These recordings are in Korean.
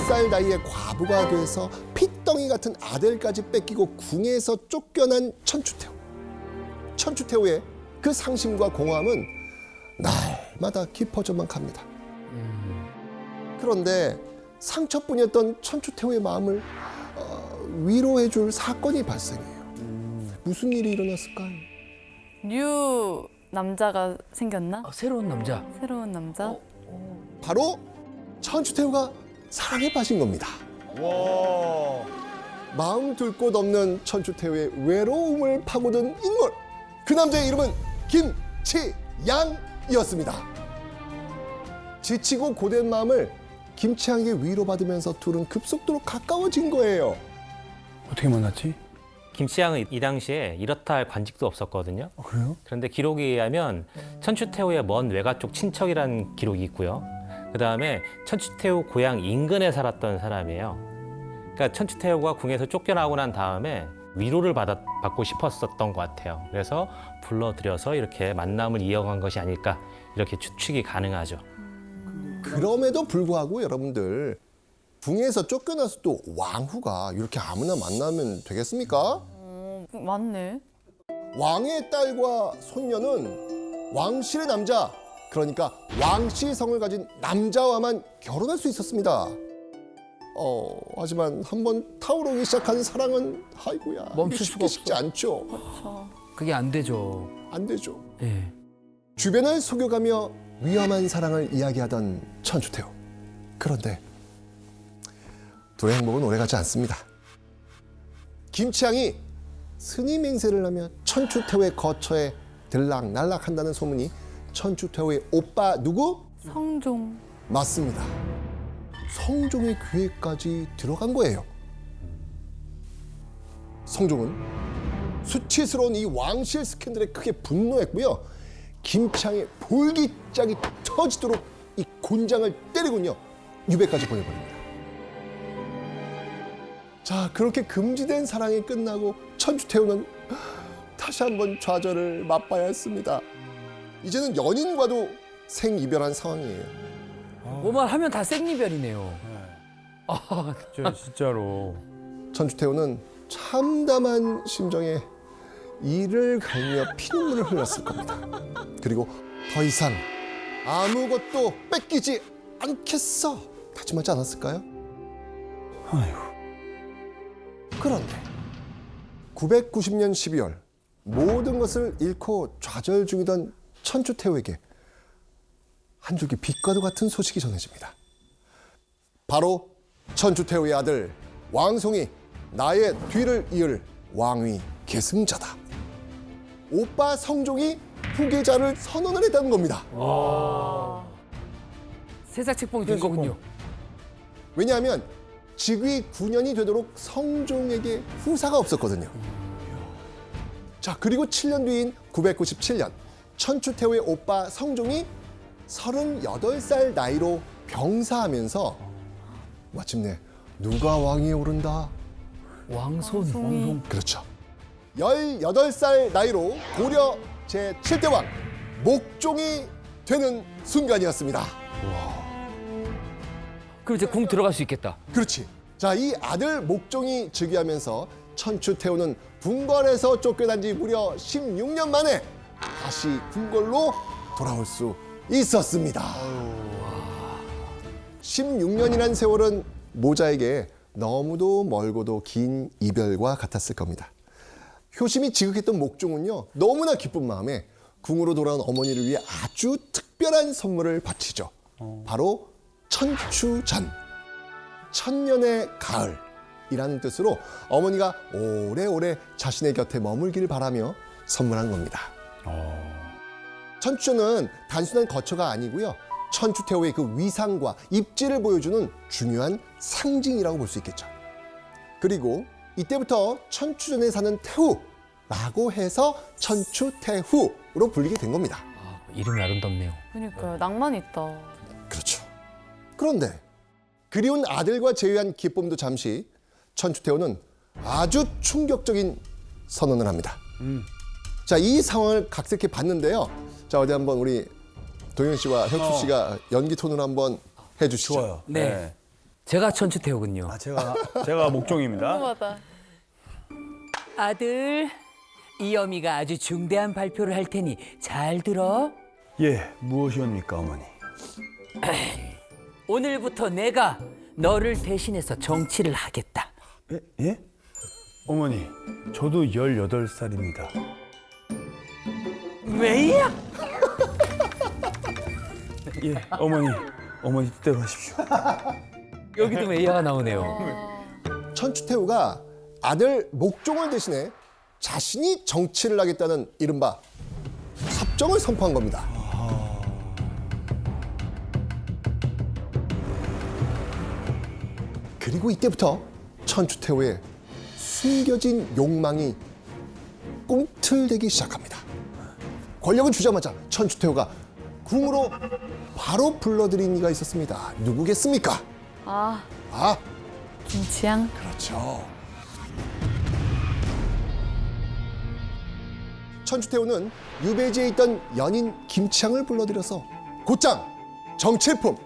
8살 나이에 과부가 돼서 핏덩이 같은 아들까지 뺏기고 궁에서 쫓겨난 천추태후. 천추태후의 그 상심과 공허함은 날마다 깊어져만 갑니다. 그런데 상처뿐이었던 천추태후의 마음을 위로해줄 사건이 발생해요. 무슨 일이 일어났을까요? 뉴 남자가 생겼나? 새로운 남자. 새로운 남자? 바로 천추태후가 사랑에 빠진 겁니다. 마음 둘 곳 없는 천추태후의 외로움을 파고든 인물. 그 남자의 이름은 김치양이었습니다. 지치고 고된 마음을 김치양에게 위로받으면서 둘은 급속도로 가까워진 거예요. 어떻게 만났지? 김치양은 이 당시에 이렇다 할 관직도 없었거든요. 그래요? 그런데 기록에 의하면 천추태후의 먼 외가 쪽 친척이라는 기록이 있고요. 그다음에 천추태후 고향 인근에 살았던 사람이에요. 그러니까 천추태후가 궁에서 쫓겨나고 난 다음에 위로를 받고 싶었었던 것 같아요. 그래서 불러들여서 이렇게 만남을 이어간 것이 아닐까 이렇게 추측이 가능하죠. 그럼에도 불구하고 여러분들 궁에서 쫓겨나서 또 왕후가 이렇게 아무나 만나면 되겠습니까? 맞네. 왕의 딸과 손녀는 왕실의 남자, 그러니까 왕씨성을 가진 남자와만 결혼할 수 있었습니다. 하지만 한번 타오르기 시작한 사랑은 아이고야 멈출 수가 쉽지 않죠. 그게 안 되죠. 안 되죠. 예. 주변을 속여가며 위험한 사랑을 이야기하던 천추태후. 그런데 둘의 행복은 오래가지 않습니다. 김치양이 스님 행세를 하며 천추태후의 거처에 들락날락한다는 소문이 천추태후의 오빠 누구? 성종. 맞습니다. 성종의 귀에까지 들어간 거예요. 성종은 수치스러운 이 왕실 스캔들에 크게 분노했고요. 김치양의 볼기짝이 터지도록 이 곤장을 때리군요. 유배까지 보내버립니다. 자, 그렇게 금지된 사랑이 끝나고 천추태후는 다시 한번 좌절을 맛봐야 했습니다. 이제는 연인과도 생이별한 상황이에요. 뭐만 하면 다 생리별이네요. 진짜로. 천추태후는 참담한 심정에 이를 갈며 피눈물을 흘렸을 겁니다. 그리고 더 이상 아무것도 뺏기지 않겠어 다짐하지 않았을까요? 아이고. 그런데 990년 12월 모든 것을 잃고 좌절 중이던 천추태후에게 한 줄기 빛과도 같은 소식이 전해집니다. 바로 천추태후의 아들 왕송이 나의 뒤를 이을 왕위 계승자다. 오빠 성종이 후계자를 선언을 했다는 겁니다. 세자 책봉이 된 거군요. 왜냐하면 즉위 9년이 되도록 성종에게 후사가 없었거든요. 자, 그리고 7년 뒤인 997년 천추태후의 오빠 성종이 38살 나이로 병사하면서 마침내 누가 왕위에 오른다? 왕손. 그렇죠. 18살 나이로 고려 제7대 왕 목종이 되는 순간이었습니다. 그럼 이제 궁 들어갈 수 있겠다. 그렇지. 자, 이 아들 목종이 즉위하면서 천추태후는 궁궐에서 쫓겨난 지 무려 16년 만에 다시 궁궐로 돌아올 수 있었습니다. 16년이란 세월은 모자에게 너무도 멀고도 긴 이별과 같았을 겁니다. 효심이 지극했던 목종은요, 너무나 기쁜 마음에 궁으로 돌아온 어머니를 위해 아주 특별한 선물을 바치죠. 바로 천추전, 천년의 가을이라는 뜻으로 어머니가 오래오래 자신의 곁에 머물기를 바라며 선물한 겁니다. 천추전은 단순한 거처가 아니고요, 천추태후의 그 위상과 입지를 보여주는 중요한 상징이라고 볼 수 있겠죠. 그리고 이때부터 천추전에 사는 태후라고 해서 천추태후로 불리게 된 겁니다. 이름이 아름답네요. 그러니까요. 낭만 있다. 그렇죠. 그런데 그리운 아들과 재회한 기쁨도 잠시 천추태후는 아주 충격적인 선언을 합니다. 자, 이 상황을 각색해 봤는데요. 자, 어디 한번 우리 동현 씨와 혁수 씨가 연기 톤으로 한번 해주시죠. 좋아요. 네. 제가 천추태후군요. 아, 제가 목종입니다. 궁금하다. 아들, 이여미가 아주 중대한 발표를 할 테니 잘 들어. 예, 무엇이옵니까, 어머니? 오늘부터 내가 너를 대신해서 정치를 하겠다. 예? 어머니, 저도 18살입니다. 왜야? 예, 어머니 뜻대로 하십시오. 여기도 메이야가 나오네요. 천추태후가 아들 목종을 대신해 자신이 정치를 하겠다는 이른바 삽정을 선포한 겁니다. 그리고 이때부터 천추태후의 숨겨진 욕망이 꿈틀대기 시작합니다. 권력을 주자마자 천추태후가 궁으로 바로 불러들인 이가 있었습니다. 누구겠습니까? 아, 아, 김치향? 그렇죠. 천추태후는 유배지에 있던 연인 김치향을 불러들여서 곧장 정칠품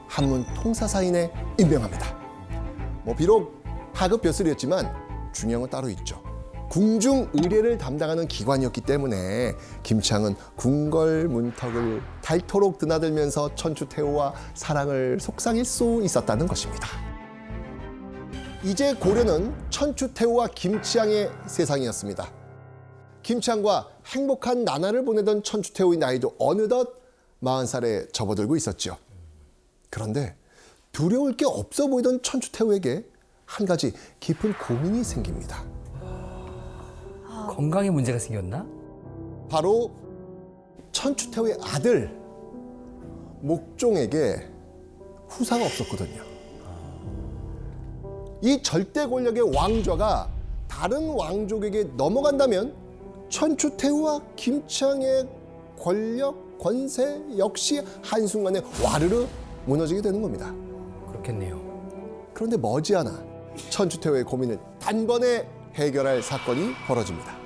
한문 통사사인에 임명합니다. 비록 하급 벼슬이었지만 중요한 건 따로 있죠. 궁중 의례를 담당하는 기관이었기 때문에 김치향은 궁궐 문턱을 닳도록 드나들면서 천추태후와 사랑을 속삭일 수 있었다는 것입니다. 이제 고려는 천추태후와 김치향의 세상이었습니다. 김치향과 행복한 나날을 보내던 천추태후의 나이도 어느덧 40살에 접어들고 있었죠. 그런데 두려울 게 없어 보이던 천추태후에게 한 가지 깊은 고민이 생깁니다. 건강에 문제가 생겼나? 바로 천추태후의 아들 목종에게 후사가 없었거든요. 이 절대 권력의 왕좌가 다른 왕족에게 넘어간다면 천추태후와 김치향의 권력, 권세 역시 한순간에 와르르 무너지게 되는 겁니다. 그렇겠네요. 그런데 머지않아 천추태후의 고민을 단번에 해결할 사건이 벌어집니다.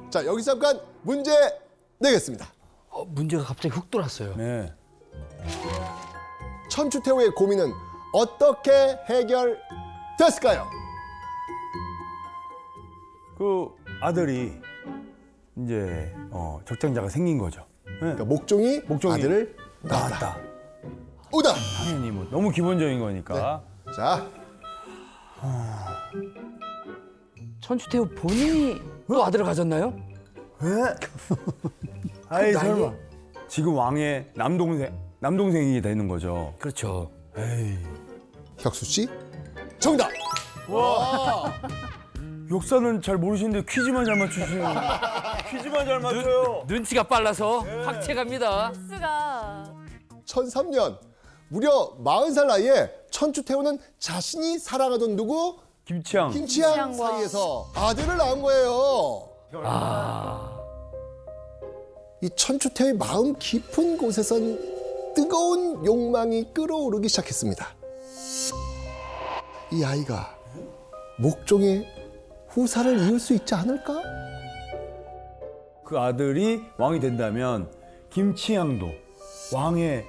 자, 여기서 잠깐 문제 내겠습니다. 문제가 갑자기 훅 돌았어요. 네. 천추태후의 고민은 어떻게 해결됐을까요? 그 아들이 이제 적장자가 생긴 거죠. 네. 그러니까 목종이 아들을 낳았다. 낳았다. 오다. 당연히 뭐 너무 기본적인 거니까. 자, 천추태후 본인이 또 아들을 가졌나요? 아이 나이에? 설마. 지금 왕의 남동생이 되는 거죠. 그렇죠. 에이. 혁수 씨 정답. 역사는 잘 모르시는데 퀴즈만 잘 맞추시는. 퀴즈만 잘 맞춰요. 눈치가 빨라서 확 채갑니다. 스가 1003년 무려 40살 나이에 천추태후는 자신이 사랑하던 누구? 김치향. 김치향 김치향과 사이에서 아들을 낳은 거예요. 이 천추태후의 마음 깊은 곳에선 뜨거운 욕망이 끓어오르기 시작했습니다. 이 아이가 목종의 후사를 이을 수 있지 않을까? 그 아들이 왕이 된다면 김치향도 왕의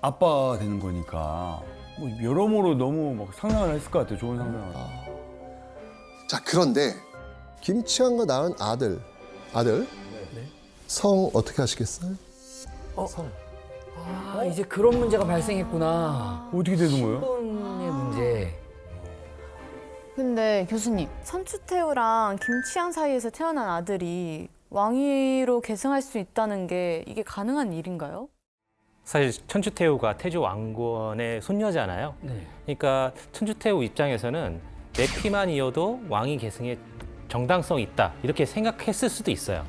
아빠가 되는 거니까 뭐 여러모로 너무 막 상상을 했을 것 같아요. 좋은 상상을. 자, 그런데 김치향과 낳은 아들 성 어떻게 하시겠어요? 이제 그런 문제가 발생했구나. 어떻게 되는 거예요? 혼의 문제. 근데 교수님, 천추태후랑 김치향 사이에서 태어난 아들이 왕위로 계승할 수 있다는 게 이게 가능한 일인가요? 사실 천추태후가 태조 왕건의 손녀잖아요. 네. 그러니까 천추태후 입장에서는 내 피만 이어도 왕위 계승에 정당성이 있다 이렇게 생각했을 수도 있어요.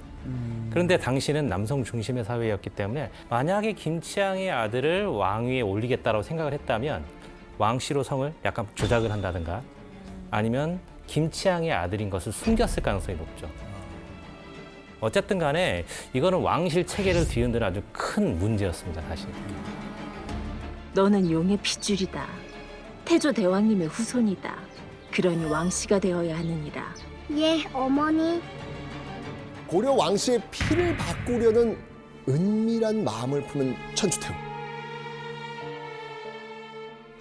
그런데 당시는 남성 중심의 사회였기 때문에 만약에 김치향의 아들을 왕위에 올리겠다고 생각을 했다면 왕씨로 성을 약간 조작을 한다든가 아니면 김치향의 아들인 것을 숨겼을 가능성이 높죠. 어쨌든 간에 이거는 왕실 체계를 뒤흔드는 아주 큰 문제였습니다, 사실. 너는 용의 핏줄이다. 태조 대왕님의 후손이다. 그러니 왕씨가 되어야 하느니라. 예, 어머니. 고려 왕씨의 피를 바꾸려는 은밀한 마음을 품은 천추태후.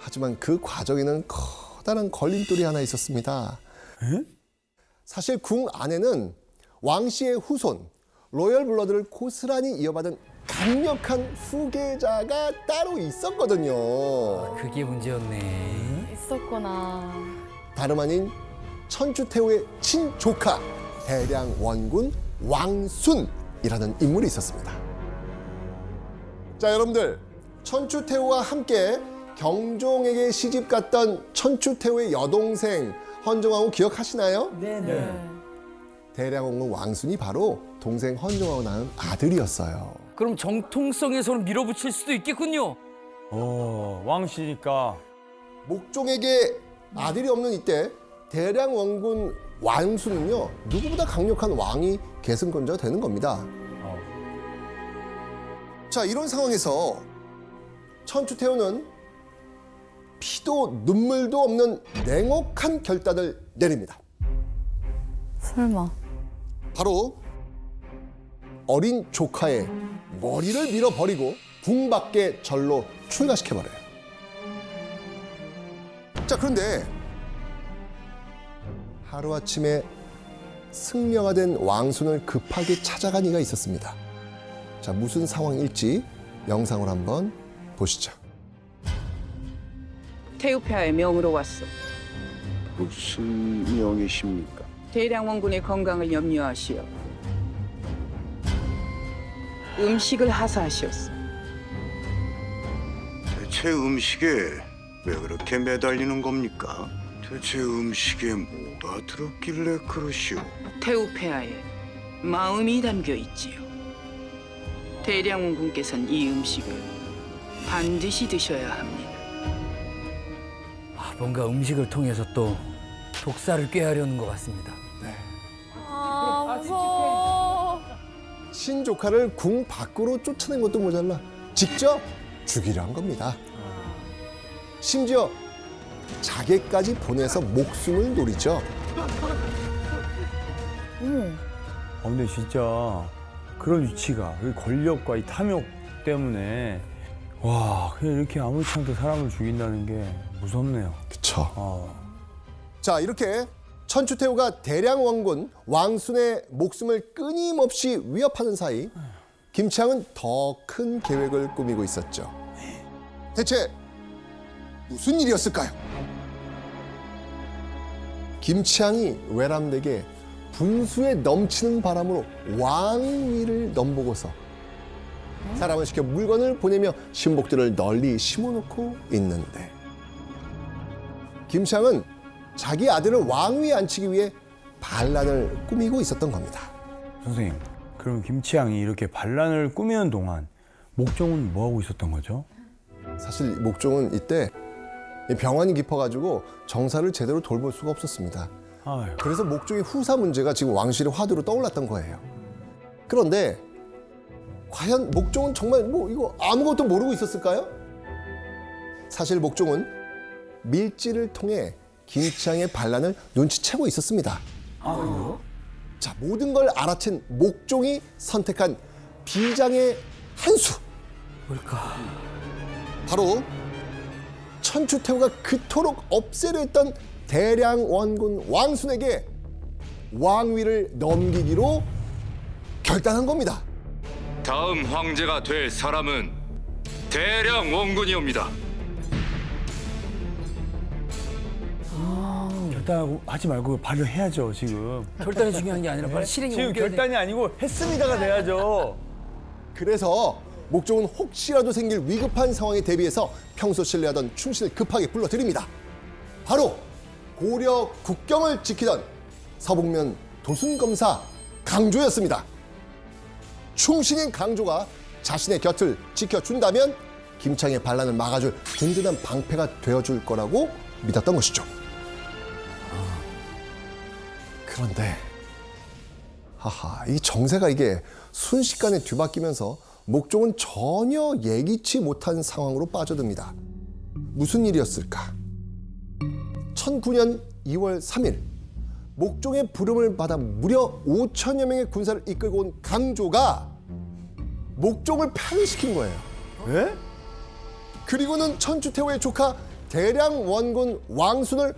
하지만 그 과정에는 커다란 걸림돌이 하나 있었습니다. 사실 궁 안에는 왕씨의 후손, 로열 블러드를 고스란히 이어받은 강력한 후계자가 따로 있었거든요. 그게 문제였네. 있었구나. 다름 아닌 천추태후의 친조카 대량 원군 왕순이라는 인물이 있었습니다. 자, 여러분들, 천추태후와 함께 경종에게 시집갔던 천추태후의 여동생 헌정왕후 기억하시나요? 네네. 대량 원군 왕순이 바로 동생 헌정왕후 낳은 아들이었어요. 그럼 정통성에서는 밀어붙일 수도 있겠군요. 왕씨니까. 목종에게 아들이 없는 이때 대량 원군 왕순은요, 누구보다 강력한 왕이 계승권자가 되는 겁니다. 자, 이런 상황에서 천추태후는 피도 눈물도 없는 냉혹한 결단을 내립니다. 설마. 바로 어린 조카의 머리를 밀어버리고 궁 밖에 절로 출가시켜버려요. 자, 그런데 하루아침에 승려가 된 왕순을 급하게 찾아간 이가 있었습니다. 자, 무슨 상황일지 영상으로 한번 보시죠. 태우폐하의 명으로 왔소. 무슨 명이십니까? 대량 원군의 건강을 염려하시어 음식을 하사하시었소. 대체 음식에 왜 그렇게 매달리는 겁니까? 대체 음식에 뭐가 들었길래 그러시오? 태우폐하의 마음이 담겨 있지요. 대량 원군께서는 이 음식을 반드시 드셔야 합니다. 뭔가 음식을 통해서 또 독사를 꾀하려는 것 같습니다. 아, 무서워. 친조카를 궁 밖으로 쫓아낸 것도 모자라 직접 죽이려 한 겁니다. 심지어 자객까지 보내서 목숨을 노리죠. 근데 진짜 그런 위치가, 그 권력과 이 탐욕 때문에 와, 그냥 이렇게 아무렇지 않게 사람을 죽인다는 게 무섭네요. 그쵸. 자, 이렇게 천추태후가 대량 원군 왕순의 목숨을 끊임없이 위협하는 사이 김치향은 더 큰 계획을 꾸미고 있었죠. 대체 무슨 일이었을까요? 김치향이 외람되게 분수에 넘치는 바람으로 왕위를 넘보고서 사람을 시켜 물건을 보내며 신복들을 널리 심어놓고 있는데 김치향은 자기 아들을 왕위에 앉히기 위해 반란을 꾸미고 있었던 겁니다. 선생님, 그럼 김치향이 이렇게 반란을 꾸미는 동안 목종은 뭐 하고 있었던 거죠? 사실 목종은 이때 병환이 깊어가지고 정사를 제대로 돌볼 수가 없었습니다. 아유. 그래서 목종의 후사 문제가 지금 왕실의 화두로 떠올랐던 거예요. 그런데 과연 목종은 정말 이거 아무것도 모르고 있었을까요? 사실 목종은 밀지를 통해 김치향의 반란을 눈치채고 있었습니다. 자, 모든 걸 알아챈 목종이 선택한 비장의 한 수. 뭘까? 바로 천추태후가 그토록 없애려 했던 대량 원군 왕순에게 왕위를 넘기기로 결단한 겁니다. 다음 황제가 될 사람은 대량 원군이옵니다. 결단하지 말고 바로 해야죠, 지금. 결단이 중요한 게 아니라 빨리 실행에 지금 옮겨야 돼. 결단이 아니고 했습니다가 돼야죠. 그래서 목종은 혹시라도 생길 위급한 상황에 대비해서 평소 신뢰하던 충신을 급하게 불러들입니다. 바로 고려 국경을 지키던 서북면 도순검사 강조였습니다. 충신인 강조가 자신의 곁을 지켜준다면 김창의 반란을 막아줄 든든한 방패가 되어줄 거라고 믿었던 것이죠. 그런데 이 정세가 이게 순식간에 뒤바뀌면서 목종은 전혀 예기치 못한 상황으로 빠져듭니다. 무슨 일이었을까? 1009년 2월 3일 목종의 부름을 받아 무려 5천여 명의 군사를 이끌고 온 강조가 목종을 패배시킨 거예요. 예? 그리고는 천추태후의 조카 대량 원군 왕순을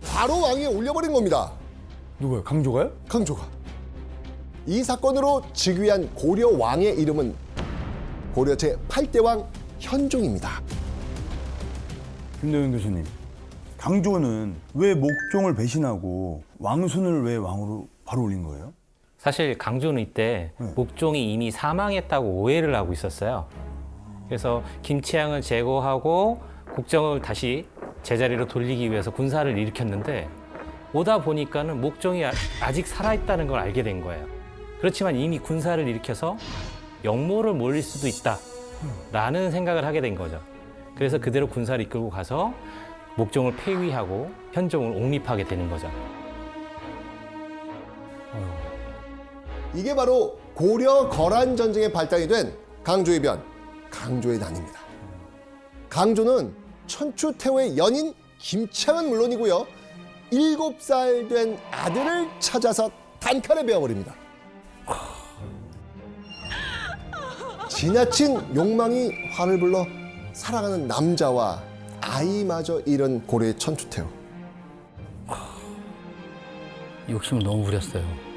바로 왕위에 올려버린 겁니다. 누가요? 강조가요? 강조가. 이 사건으로 즉위한 고려 왕의 이름은 고려 제8대 왕 현종입니다. 김도영 교수님, 강조는 왜 목종을 배신하고 왕순을 왜 왕으로 바로 올린 거예요? 사실 강조는 이때 목종이 이미 사망했다고 오해를 하고 있었어요. 그래서 김치향을 제거하고 국정을 다시 제자리로 돌리기 위해서 군사를 일으켰는데 오다 보니까는 목종이 아직 살아있다는 걸 알게 된 거예요. 그렇지만 이미 군사를 일으켜서 역모를 몰릴 수도 있다라는 생각을 하게 된 거죠. 그래서 그대로 군사를 이끌고 가서 목종을 폐위하고 현종을 옹립하게 되는 거죠. 이게 바로 고려 거란 전쟁의 발단이 된 강조의 변, 강조의 난입니다. 강조는 천추태후의 연인 김치향은 물론이고요. 7살 된 아들을 찾아서 단칼에 베어버립니다. 지나친 욕망이 화를 불러 사랑하는 남자와 아이마저 잃은 고려의 천추태후. 욕심을 너무 부렸어요.